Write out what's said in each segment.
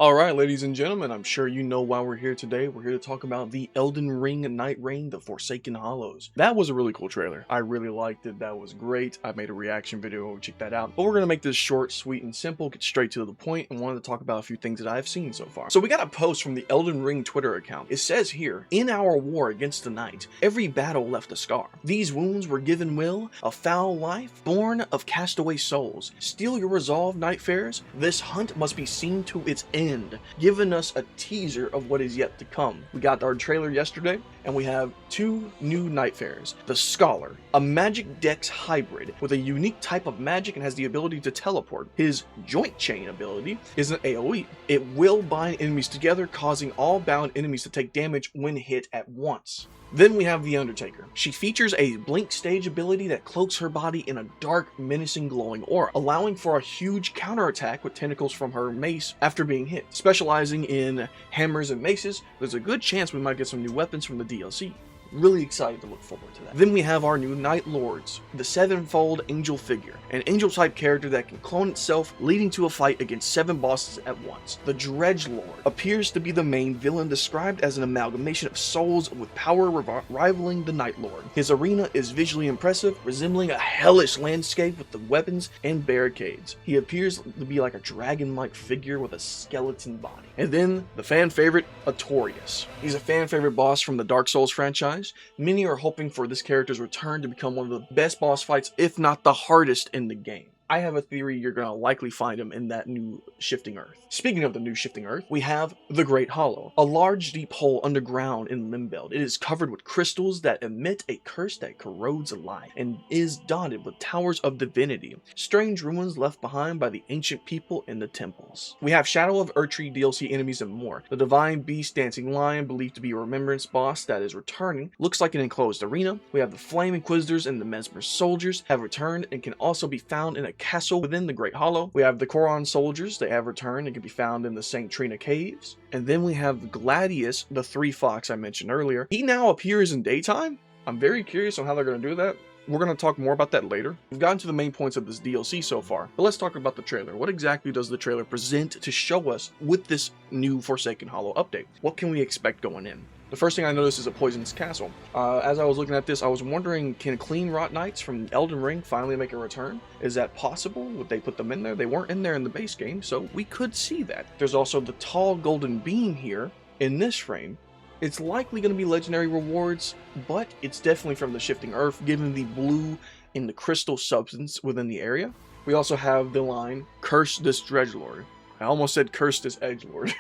Alright, ladies and gentlemen, I'm sure you know why we're here today. We're here to talk about the Elden Ring Nightreign, the Forsaken Hollows. That was a really cool trailer. I really liked it. That was great. I made a reaction video. Check that out. But we're going to make this short, sweet, and simple, get straight to the point, and wanted to talk about a few things that I've seen so far. So we got a post from the Elden Ring Twitter account. It says here, "In our war against the night, every battle left a scar. These wounds were given will, a foul life, born of castaway souls. Steel your resolve, Nightfarers. This hunt must be seen to its end," giving us a teaser of what is yet to come. We got our trailer yesterday, and we have two new Nightfarers. The Scholar, a magic dex hybrid with a unique type of magic and has the ability to teleport. His joint chain ability is an AoE. It will bind enemies together, causing all bound enemies to take damage when hit at once. Then we have the Undertaker. She features a blink stage ability that cloaks her body in a dark, menacing, glowing aura, allowing for a huge counterattack with tentacles from her mace after being hit. Specializing in hammers and maces, there's a good chance we might get some new weapons from the DLC. Really excited to look forward to that. Then we have our new Nightlords, the sevenfold angel figure, an angel type character that can clone itself, leading to a fight against 7 bosses at once. The Dredgelord appears to be the main villain, described as an amalgamation of souls with power rivaling the Nightlord. His arena is visually impressive, resembling a hellish landscape with the weapons and barricades. He appears to be like a dragon-like figure with a skeleton body. And then the fan favorite, Artorias. He's a fan favorite boss from the Dark Souls franchise. Many are hoping for this character's return to become one of the best boss fights, if not the hardest in the game. I have a theory you're going to likely find him in that new Shifting Earth. Speaking of the new Shifting Earth, we have the Great Hollow, a large deep hole underground in Limbeld. It is covered with crystals that emit a curse that corrodes life and is dotted with towers of divinity, strange ruins left behind by the ancient people in the temples. We have Shadow of Erdtree DLC enemies and more. The Divine Beast Dancing Lion, believed to be a remembrance boss that is returning, looks like an enclosed arena. We have the Flame Inquisitors and the Mesmer Soldiers have returned and can also be found in a castle within the Great Hollow. We have the Koron Soldiers. They have returned and can be found in the St. Trina Caves. And then we have Gladius, the 3 Fox I mentioned earlier. He now appears in daytime. I'm very curious on how they're going to do that. We're going to talk more about that later. We've gotten to the main points of this DLC so far, but let's talk about the trailer. What exactly does the trailer present to show us with this new Forsaken Hollow update? What can we expect going in? The first thing I noticed is a poisonous castle. As I was looking at this, I was wondering, can Clean Rot Knights from Elden Ring finally make a return? Is that possible? Would they put them in there? They weren't in there in the base game, so we could see that. There's also the tall golden beam here in this frame. It's likely going to be legendary rewards, but it's definitely from the Shifting Earth, given the blue and the crystal substance within the area. We also have the line, "Curse this Dredgelord." I almost said "Curse this Edgelord."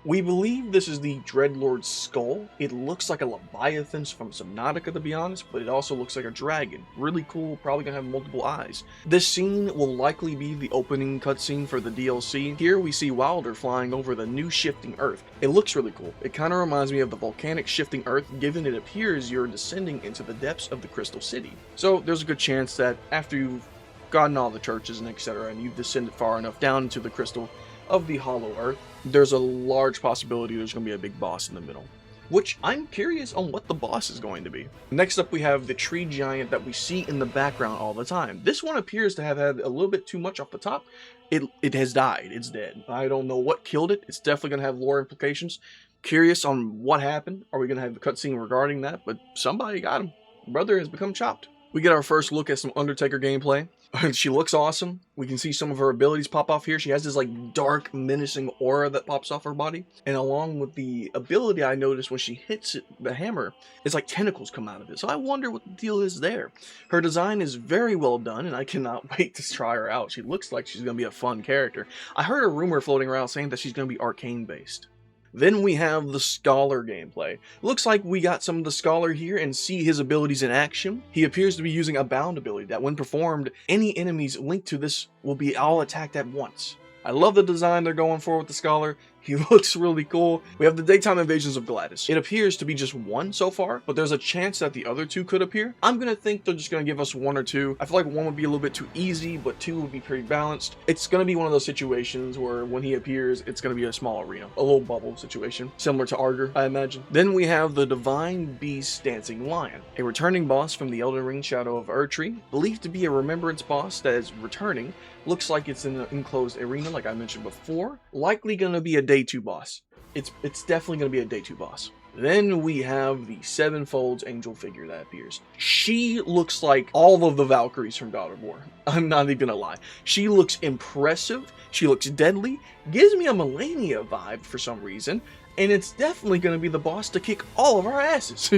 We believe this is the Dreadlord's skull. It looks like a Leviathan from Subnautica, to be honest, but it also looks like a dragon. Really cool, probably gonna have multiple eyes. This scene will likely be the opening cutscene for the DLC. Here we see Wilder flying over the new Shifting Earth. It looks really cool. It kind of reminds me of the volcanic Shifting Earth, given it appears you're descending into the depths of the Crystal City. So there's a good chance that after you've gotten all the churches and etc., and you've descended far enough down into the crystal of the Hollow Earth, there's a large possibility there's going to be a big boss in the middle, which I'm curious on what the boss is going to be. Next up, we have the tree giant that we see in the background all the time. This one appears to have had a little bit too much off the top. It has died. It's dead. I don't know what killed it. It's definitely going to have lore implications. Curious on what happened. Are we going to have a cutscene regarding that? But somebody got him. Brother has become chopped. We get our first look at some Undertaker gameplay. She looks awesome. We can see some of her abilities pop off here. She has this like dark, menacing aura that pops off her body. And along with the ability, I noticed when she hits the hammer, it's like tentacles come out of it. So I wonder what the deal is there. Her design is very well done, and I cannot wait to try her out. She looks like she's going to be a fun character. I heard a rumor floating around saying that she's going to be arcane based. Then we have the Scholar gameplay. Looks like we got some of the Scholar here and see his abilities in action. He appears to be using a bound ability that when performed, any enemies linked to this will be all attacked at once. I love the design they're going for with the Scholar. He looks really cool. We have the Daytime Invasions of Gladys. It appears to be just one so far, but there's a chance that the other 2 could appear. I'm gonna think they're just gonna give us 1 or 2. I feel like 1 would be a little bit too easy, but 2 would be pretty balanced. It's gonna be one of those situations where when he appears, it's gonna be a small arena, a little bubble situation, similar to Arger, I imagine. Then we have the Divine Beast Dancing Lion, a returning boss from the Elden Ring Shadow of Erdtree, believed to be a remembrance boss that is returning. Looks like it's in an enclosed arena arena, like I mentioned before. Likely going to be a day 2 boss. It's definitely going to be a day 2 boss. Then we have the Sevenfold's angel figure that appears. She looks like all of the Valkyries from God of War. I'm not even gonna lie. She looks impressive. She looks deadly. Gives me a Melania vibe for some reason. And it's definitely gonna be the boss to kick all of our asses.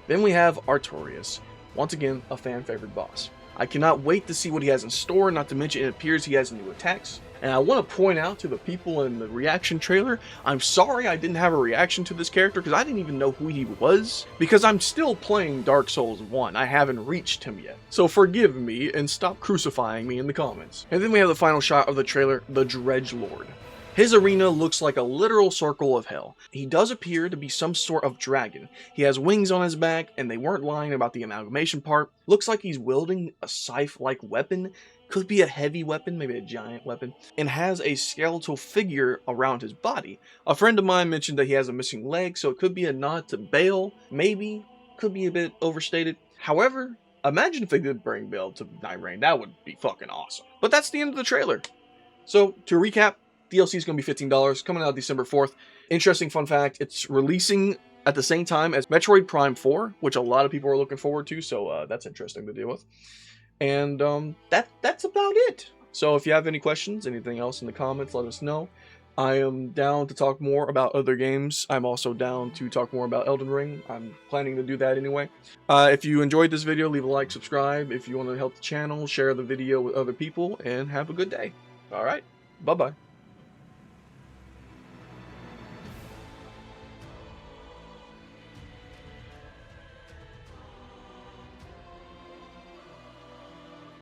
Then we have Artorias. Once again, a fan favorite boss. I cannot wait to see what he has in store, not to mention it appears he has new attacks. And I want to point out to the people in the reaction trailer, I'm sorry I didn't have a reaction to this character because I didn't even know who he was, because I'm still playing Dark Souls 1. I haven't reached him yet. So forgive me and stop crucifying me in the comments. And then we have the final shot of the trailer, the Dredgelord. His arena looks like a literal circle of hell. He does appear to be some sort of dragon. He has wings on his back, and they weren't lying about the amalgamation part. Looks like he's wielding a scythe-like weapon. Could be a heavy weapon, maybe a giant weapon, and has a skeletal figure around his body. A friend of mine mentioned that he has a missing leg, so it could be a nod to Bale, maybe, could be a bit overstated. However, imagine if they did bring Bale to Nightreign, that would be fucking awesome. But that's the end of the trailer. So, to recap, DLC is going to be $15, coming out December 4th. Interesting fun fact, it's releasing at the same time as Metroid Prime 4, which a lot of people are looking forward to, so that's interesting to deal with. And that's about it. So if you have any questions, anything else in the comments, let us know. I am down to talk more about other games. I'm also down to talk more about Elden Ring. I'm planning to do that anyway. If you enjoyed this video, leave a like, subscribe. If you want to help the channel, share the video with other people, and have a good day. Alright, bye-bye.